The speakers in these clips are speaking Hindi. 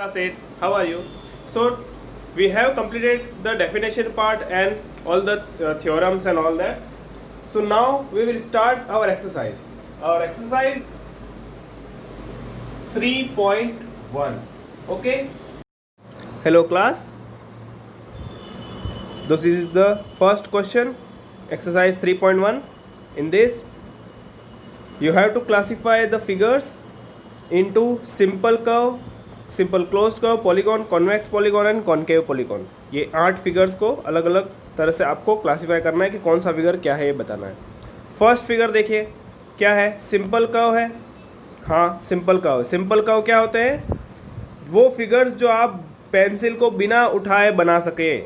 Class 8, how are you? So we have completed the definition part and all the theorems and all that. So now we will start our exercise. Our exercise 3.1. Okay. Hello class. This is the first question, exercise 3.1. In this, you have to classify the figures into simple curve, simple closed curve, polygon, convex polygon and concave polygon. ये 8 फिगर्स को अलग अलग तरह से आपको क्लासीफाई करना है कि कौन सा फिगर क्या है ये बताना है। फर्स्ट फिगर देखिए क्या है, सिंपल कर्व है। हाँ, सिंपल कर्व। सिंपल कर्व क्या होते हैं? वो फिगर्स जो आप पेंसिल को बिना उठाए बना सके,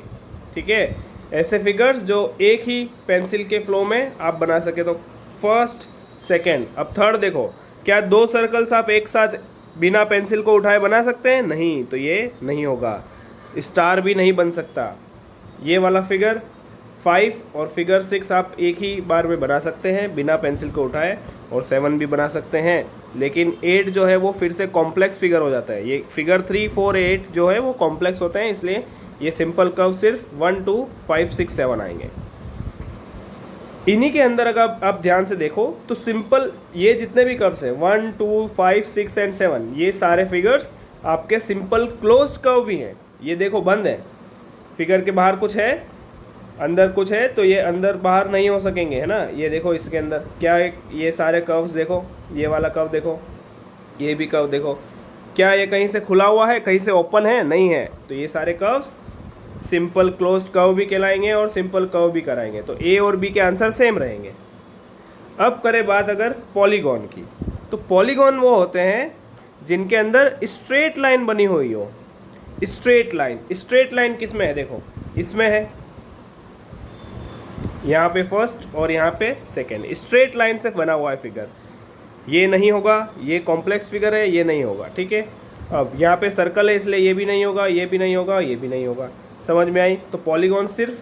ठीक है, ऐसे फिगर्स जो एक ही पेंसिल के फ्लो में आप बना सके। तो फर्स्ट, सेकेंड। अब थर्ड देखो, क्या 2 सर्कल्स आप एक साथ बिना पेंसिल को उठाए बना सकते हैं? नहीं, तो ये नहीं होगा। स्टार भी नहीं बन सकता। ये वाला फिगर 5 और फिगर 6 आप एक ही बार में बना सकते हैं बिना पेंसिल को उठाए, और 7 भी बना सकते हैं। लेकिन 8 जो है वो फिर से कॉम्प्लेक्स फिगर हो जाता है। ये फिगर 3, 4, 8 जो है वो कॉम्प्लेक्स होते हैं, इसलिए ये सिंपल कर्व सिर्फ 1, 2, 5, 6, 7 आएंगे। इन्हीं के अंदर अगर आप ध्यान से देखो तो सिंपल ये जितने भी कर्व्स हैं 1, 2, 5, 6 एंड 7, ये सारे फिगर्स आपके सिंपल क्लोज्ड कर्व भी हैं। ये देखो बंद है, फिगर के बाहर कुछ है, अंदर कुछ है, तो ये अंदर बाहर नहीं हो सकेंगे, है ना। ये देखो इसके अंदर क्या है, ये सारे कर्व्स देखो, ये वाला कर्व देखो, ये भी कर्व देखो, क्या ये कहीं से खुला हुआ है, कहीं से ओपन है? नहीं है। तो ये सारे कर्व्स सिंपल क्लोज्ड कर्व भी कहलाएंगे और सिंपल कर्व भी कराएंगे। तो ए और बी के आंसर सेम रहेंगे। अब करें बात अगर पॉलीगॉन की, तो पॉलीगॉन वो होते हैं जिनके अंदर स्ट्रेट लाइन बनी हुई हो। स्ट्रेट लाइन, स्ट्रेट लाइन किस में है? देखो इसमें है, यहाँ पे फर्स्ट और यहाँ पे सेकेंड, स्ट्रेट लाइन से बना हुआ है फिगर। ये नहीं होगा, ये कॉम्प्लेक्स फिगर है, ये नहीं होगा, ठीक है। अब यहाँ पे सर्कल है, इसलिए ये भी नहीं होगा, ये भी नहीं होगा, ये भी नहीं होगा। समझ में आई? तो पॉलीगॉन सिर्फ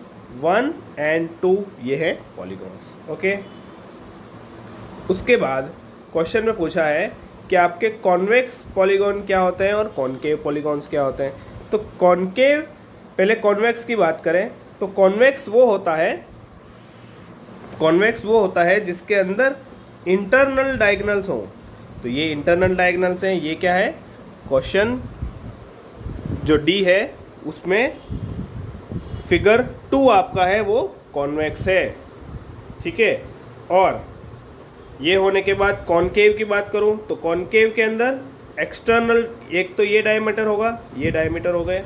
1 एंड 2 ये है पॉलीगॉन्स। ओके। उसके बाद क्वेश्चन में पूछा है कि आपके कॉन्वेक्स पॉलीगॉन क्या होते हैं और कॉन्केव पॉलीगॉन्स क्या होते हैं। तो कॉन्केव, पहले कॉन्वेक्स की बात करें तो कॉन्वेक्स वो होता है जिसके अंदर इंटरनल डायगोनल्स हों। तो ये इंटरनल डायगोनल्स हैं। ये क्या है? क्वेश्चन जो डी है उसमें फिगर 2 आपका है वो कॉन्वेक्स है, ठीक है। और ये होने के बाद कॉन्केव की बात करूं तो कॉन्केव के अंदर एक्सटर्नल, एक तो ये डायमीटर होगा, ये डायमीटर हो गए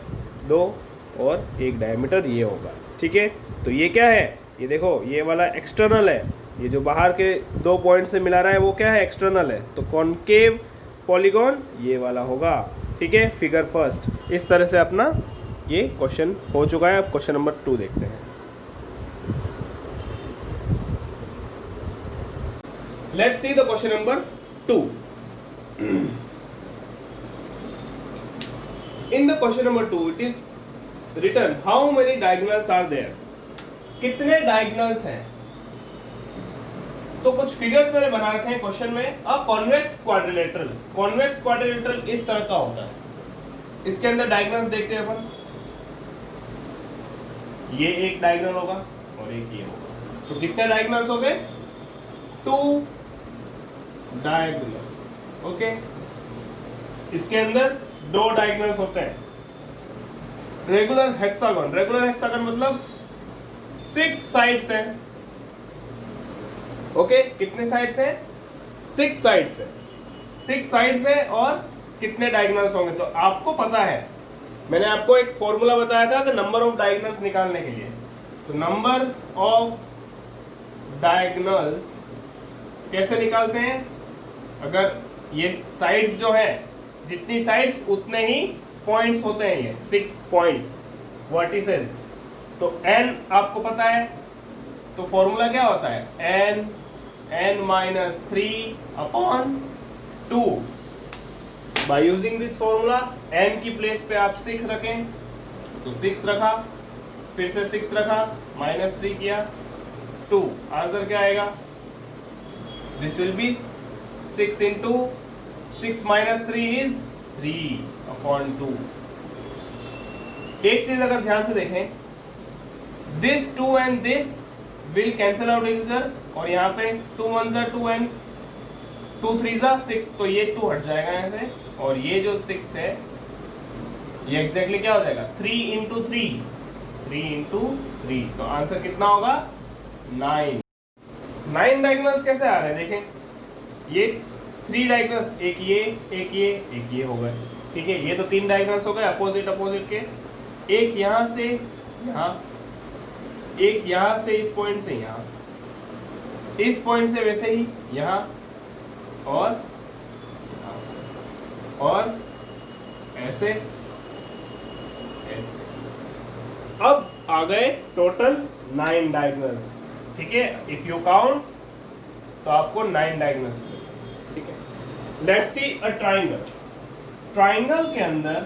2, और एक डायमीटर ये होगा, ठीक है। तो ये क्या है? ये देखो, ये वाला एक्सटर्नल है, ये जो बाहर के 2 पॉइंट से मिला रहा है वो क्या है? एक्सटर्नल है। तो कॉन्केव पॉलीगॉन ये वाला होगा, ठीक है, फिगर फर्स्ट। इस तरह से अपना ये क्वेश्चन हो चुका है। अब क्वेश्चन नंबर 2 देखते हैं। Let's see the question number 2। In the question number 2 it is written how many diagonals are there. कितने डायगोनल्स हैं? तो कुछ फिगर्स मैंने बना रखे हैं क्वेश्चन में। अब कॉन्वेक्स क्वाड्रिलेटरल, कॉन्वेक्स क्वाड्रिलेटरल इस तरह का होता है। इसके अंदर डायगोनल्स देखते हैं अपन। ये एक डायगोनल होगा और एक ये होगा। तो कितने डायगोनल्स हो गए? 2 डायगोनल्स। ओके। इसके अंदर 2 डायगोनल्स होते हैं। रेगुलर हेक्सागन, रेगुलर हेक्सागन मतलब 6 साइड्स हैं। ओके, कितने साइड्स हैं? 6 साइड्स हैं। 6 साइड्स हैं और कितने डायगोनल्स होंगे? तो आपको पता है, मैंने आपको एक फॉर्मूला बताया था कि नंबर ऑफ डायगोनल्स निकालने के लिए। तो नंबर ऑफ डायगोनल्स कैसे निकालते हैं? अगर ये साइड्स जो है, जितनी साइड्स उतने ही पॉइंट्स होते हैं, ये 6 पॉइंट्स वर्टिसेस। तो n आपको पता है, तो फॉर्मूला क्या होता है? n-3/2। By using this formula n की प्लेस पे आप 6 रखें, तो 6 रखा, फिर से 6 रखा, -3 किया, 2। आंसर क्या आएगा? This will be 6 into 6 - 3 is 3। Upon 2। एक चीज अगर ध्यान से देखें, this 2 and this will cancel out each other, और यहाँ पे 2 1 जा 2 एंड 2 3 जा 6, तो ये 2 हट जाएगा यहाँ से, और ये जो 6 है ये एग्जैक्टली क्या हो जाएगा 3 इंटू 3, 3 इंटू 3, तो आंसर कितना होगा 9। 9 डायगोनल्स कैसे आ रहे हैं देखें, ये 3 डायगोनल्स, एक ये एक ये हो गए, ठीक है, ये तो 3 डायगोनल्स हो गए अपोजिट अपोजिट के, एक यहाँ से यहाँ, एक यहाँ से इस पॉइंट से यहाँ, इस पॉइंट से वैसे ही यहाँ, और ऐसे ऐसे। अब आ गए टोटल 9 डायगोनल्स, ठीक है, इफ यू काउंट तो आपको 9 डायगोनल्स मिलेंगे, ठीक है। Let's see a triangle. Triangle के अंदर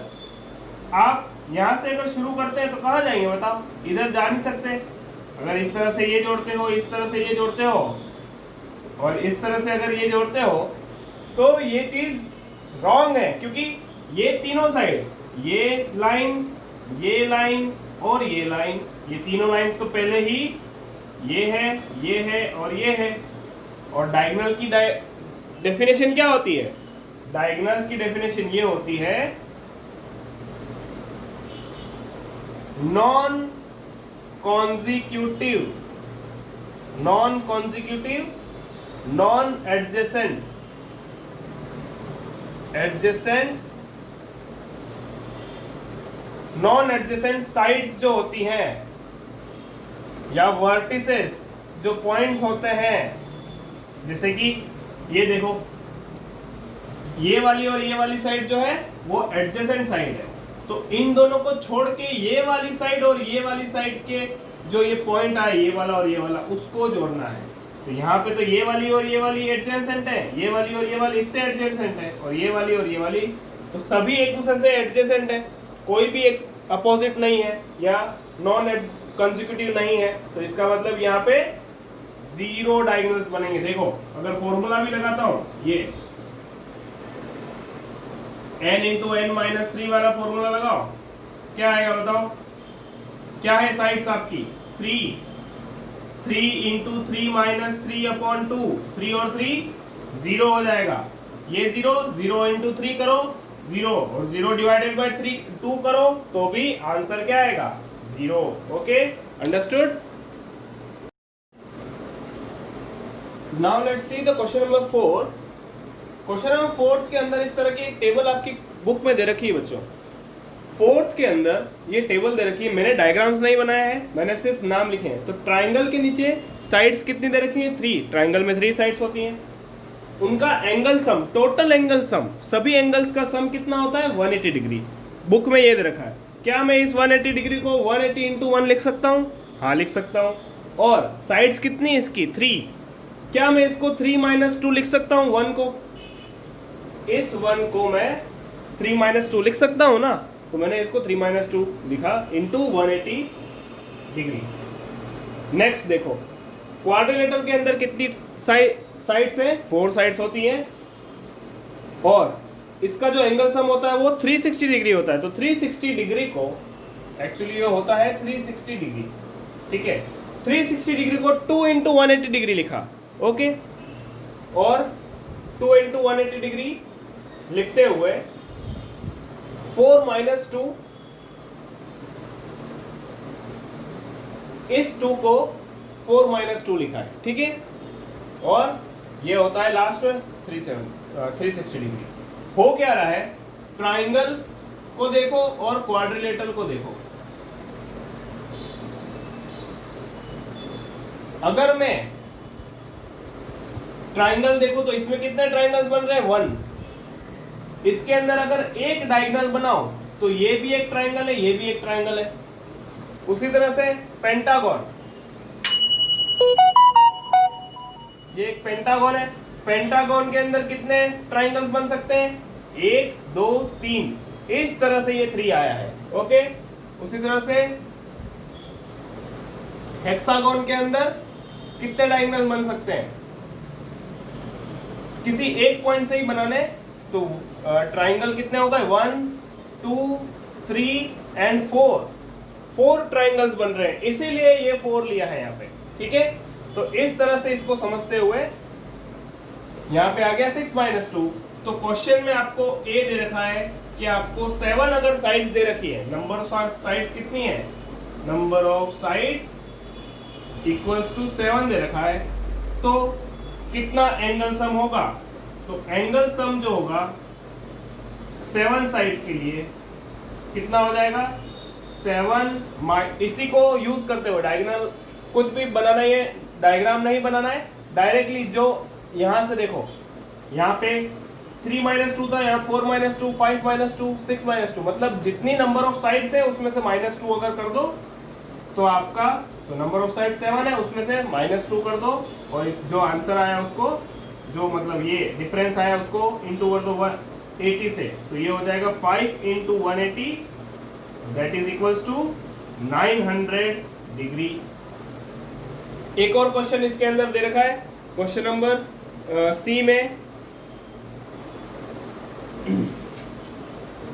आप यहां से अगर शुरू करते हैं तो कहां जाएंगे बताओ, इधर जा नहीं सकते। अगर इस तरह से ये जोड़ते हो, इस तरह से ये जोड़ते हो, और इस तरह से अगर ये जोड़ते हो, तो ये चीज रॉन्ग है, क्योंकि ये तीनों साइड्स, ये लाइन और ये लाइन, ये तीनों लाइंस तो पहले ही ये है और ये है। और डायगोनल की डेफिनेशन क्या होती है, डायगोनल्स की डेफिनेशन ये होती है non consecutive, non adjacent, non adjacent sides जो होती हैं, या वर्टिसेस जो पॉइंट्स होते हैं, जैसे कि ये देखो, ये वाली और ये वाली साइड जो है वो एडजेसेंट साइड है, तो इन दोनों को छोड़ के ये वाली साइड और ये वाली साइड के जो ये पॉइंट आए, ये वाला और ये वाला, उसको जोड़ना है। तो यहाँ पे तो ये वाली और ये वाली एडजेसेंट है, ये वाली और ये वाली इससे एडजेसेंट है, और ये वाली और ये वाली, तो सभी एक दूसरे से एडजेसेंट है, कोई भी एक अपोजिट नहीं है या नॉन कंसेक्यूटिव नहीं है। तो इसका मतलब यहाँ पे 0 डायगोनल्स बनेंगे। देखो अगर फॉर्मूला भी लगाता हूँ, ये n इंटू n माइनस 3 वाला फॉर्मूला लगाओ, क्या आएगा बताओ, क्या है साइड्स आपकी 3 इंटू 3 माइनस 3 अपॉन 2, 3 और 3 0 हो जाएगा, ये 0 इंटू 3 करो 0, और 0 डिवाइडेड बाय 2 करो तो भी आंसर क्या आएगा 0। Okay, understood. Now let's see the question number 4। Question number 4 के अंदर इस तरह की टेबल आपकी बुक में दे रखी है बच्चों। 4 के अंदर ये टेबल दे रखी है, मैंने डायग्राम्स नहीं बनाया है, मैंने सिर्फ नाम लिखे हैं। तो ट्राइंगल के नीचे साइड्स कितनी दे रखी है 3, ट्राइंगल में 3 साइड्स होती हैं, उनका angle sum, total angle sum, सभी एंगल्स का सम कितना होता है 180 डिग्री। बुक में ये दे रखा है। क्या मैं इस 180 डिग्री को 180 इंटू 1 लिख सकता हूँ? हाँ लिख सकता हूँ। और साइड्स कितनी इसकी 3, क्या मैं इसको 3 माइनस 2 लिख सकता हूँ 1 को? इस 1 को मैं 3 माइनस 2 लिख सकता हूँ ना, तो मैंने इसको 3 माइनस 2 लिखा इंटू 180 डिग्री। नेक्स्ट देखो, क्वाड्रिलेटरल के अंदर कितनी साइड्स हैं? 4 साइड्स होती हैं, और इसका जो एंगल सम होता है वो 360 डिग्री होता है। तो 360 डिग्री को एक्चुअली ये होता है 360 डिग्री, ठीक है। 360 डिग्री को 2 इंटू 180 डिग्री लिखा, ओके। और 2 इंटू 180 डिग्री लिखते हुए 4 माइनस 2, इस 2 को 4 माइनस 2 लिखा है, ठीक है। और ये होता है लास्ट में 360 डिग्री। हो क्या रहा है, ट्राइंगल को देखो और क्वाड्रिलेटरल को देखो। अगर मैं ट्राइंगल देखो तो इसमें कितने ट्राइंगल्स बन रहे हैं 1। इसके अंदर अगर एक डायगोनल बनाओ तो ये भी एक ट्राइंगल है, ये भी एक ट्राइंगल है। उसी तरह से पेंटागन, ये एक पेंटागन है। पेंटागन के अंदर कितने ट्राइंगल्स बन सकते हैं? 1 2 3, इस तरह से ये 3 आया है, ओके। उसी तरह से हेक्सागन के अंदर कितने डायगोनल बन सकते हैं? किसी एक पॉइंट से ही बनाने, तो ट्राइंगल कितने हो गए 1 3 and 4 ट्राइंगल्स बन रहे हैं, इसीलिए ये 4 लिया है यहाँ पे। ठीक है, तो इस तरह से इसको समझते हुए यहाँ पे आ गया 6 - 2। तो क्वेश्चन में आपको ए दे रखा है कि आपको 7 अगर साइड्स दे रखी है, नंबर ऑफ साइड्स कितनी है, number of sides equals to 7 दे रखा है, तो कितना एंगल सम होगा, तो एंगल सम जो होगा 7 साइड्स के लिए कितना हो जाएगा 7, इसी को यूज करते हुए डायगोनल कुछ भी बनाना है, डायग्राम नहीं बनाना है, डायरेक्टली जो यहां से देखो, यहाँ पे 3 - 2 था, यहाँ 4 - 2, 5 - 2, 6 - 2, मतलब जितनी नंबर ऑफ साइड्स है उसमें से -2 अगर कर दो तो आपका, तो नंबर ऑफ साइड 7 है, उसमें से -2 कर दो, और इस जो आंसर आया उसको, जो मतलब ये डिफरेंस आया उसको इंटू कर दो 180 से, तो ये हो जाएगा 5 × 180, that is equals to 900 degree. एक और क्वेश्चन इसके अंदर दे रखा है, क्वेश्चन नंबर सी में,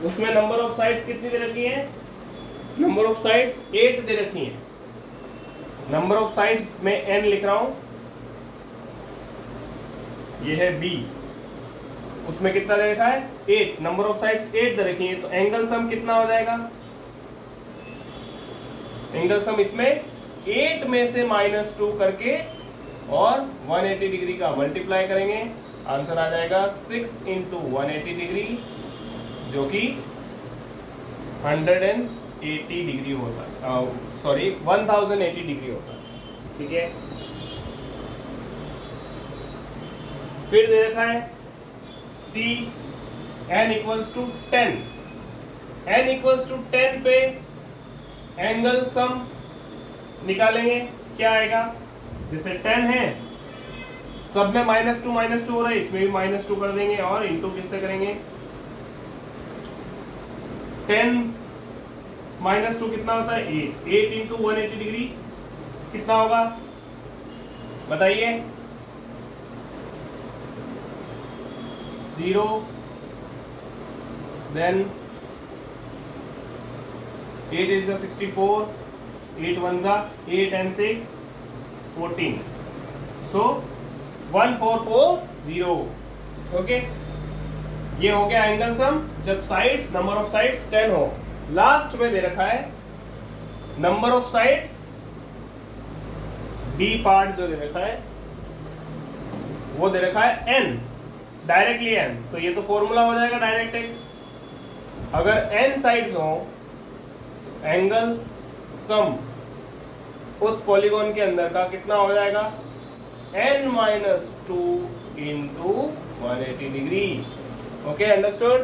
उसमें नंबर ऑफ साइड्स कितनी दे रखी है, नंबर ऑफ साइड्स 8 दे रखी है, नंबर ऑफ साइड्स में n लिख रहा हूं, ये है b, उसमें कितना दे रखा है 8, नंबर ऑफ साइड्स 8 दे रखी है, तो एंगल सम कितना हो जाएगा, एंगल सम इसमें 8 में से -2 करके और 180 डिग्री का मल्टीप्लाई करेंगे, आंसर आ जाएगा 6 × 180 डिग्री, जो कि 180 डिग्री होता है, सॉरी 1080 डिग्री होता है। ठीक है, फिर दे रखा है C n = 10, n = 10 पे एंगल सम निकालेंगे, क्या आएगा, जैसे 10 है, सब में -2 हो रहा है, इसमें भी -2 कर देंगे और इंटू किससे करेंगे, 10 - 2 कितना होता है 8 × 180 डिग्री कितना होगा बताइए, 0, देन 8 × 64, 8 × 1 8 and 6 14, so 1440। ओके, ये हो गया एंगल सम जब साइड्स, नंबर ऑफ साइड्स 10 हो। लास्ट में दे रखा है number of sides, B part जो दे रखा है वो दे रखा है n, डायरेक्टली n, तो ये तो फॉर्मूला हो जाएगा डायरेक्ट एक, अगर n साइड्स हो, एंगल सम उस पॉलीगॉन के अंदर का कितना हो जाएगा n - 2 × 180 डिग्री। Okay, understood.